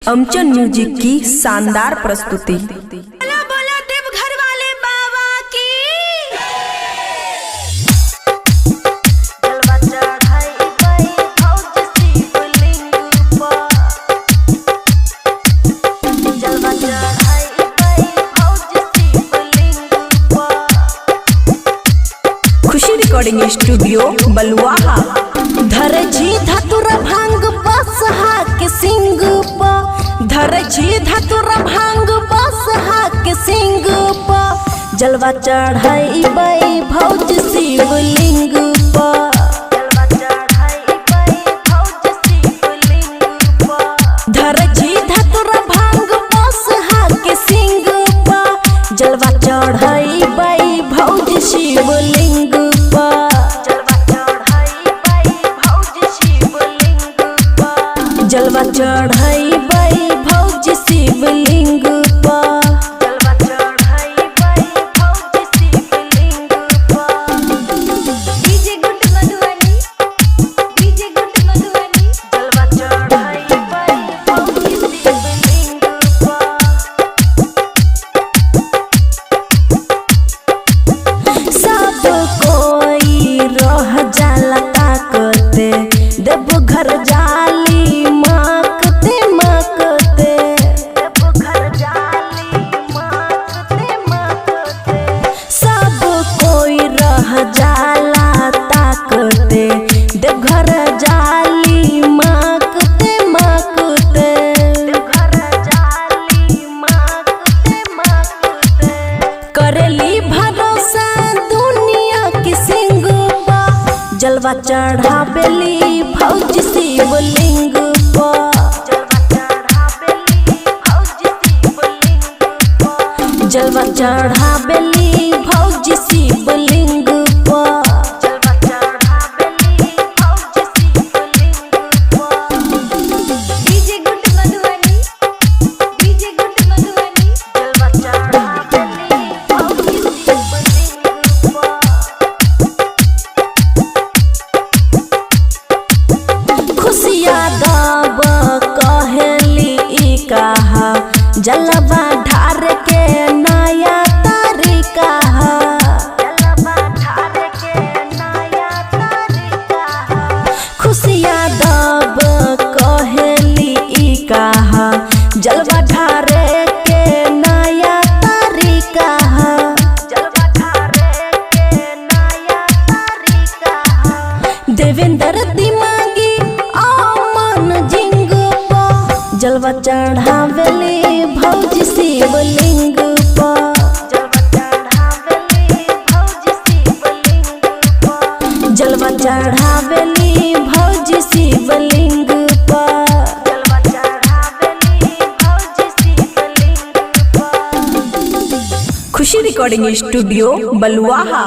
अमचन music की शानदार प्रस्तुति। बोलो बोलो देवघर वाले बाबा की। जलवा चढ़ाई गई फौज शिवलिंग पर। जलवा चढ़ाई गई फौज शिवलिंग पर। खुशी रिकॉर्डिंग स्टूडियो बलुआहा। धरजी धतुर भांग बसहा के सिंग प। धरजी धतुर भांग बसहा के सिंग प। जलवा चढ़ाई बई भौज शिवलिंग प। जलवा चढ़ाई बई भौज शिवलिंग प। धरजी धतुर भांग बसहा के सिंग प। जलवा चढ़ाई बई भौज शिवलिंग प। जलवा चढ़ाई बई भौज शिवलिंग पर। जलवा चढ़ाई बई भौज शिवलिंग पर। DJ good Madhubani, DJ good Madhubani. जलवा चढ़ाई बई भौज शिवलिंग पर। सब कोई रह जाला ताकते देवघर जाली जाला ताकते देवघर जाली माकते माकते। देवघर जाली माकते माकते। करेली भरोसा दुनिया की सिंग पा। जलवा चढ़ावेली भौज शिवलिंग पा। जलवा चढ़ावेली भौज शिवलिंग पा। जलवा चढ़ावेली भौज शिवलिंग। जलवा ढार के नया तरीका है। जलवा ढार के नया तरीका है। खुशियाँ दब कहेली ई कहा। जलवा ढार के नया तरीका है। जलवा ढार के नया तरीका है। देवेंद्र दिमागी अमन जिंग प। जलवा चढ़ावेली भौज शिवलिंग प। जलवा चढ़ावेली भौज शिवलिंग प। जलवा चढ़ावेली भौज शिवलिंग प। जलवा चढ़ावेली भौज शिवलिंग प। खुशी रिकॉर्डिंग स्टूडियो बलुआहा।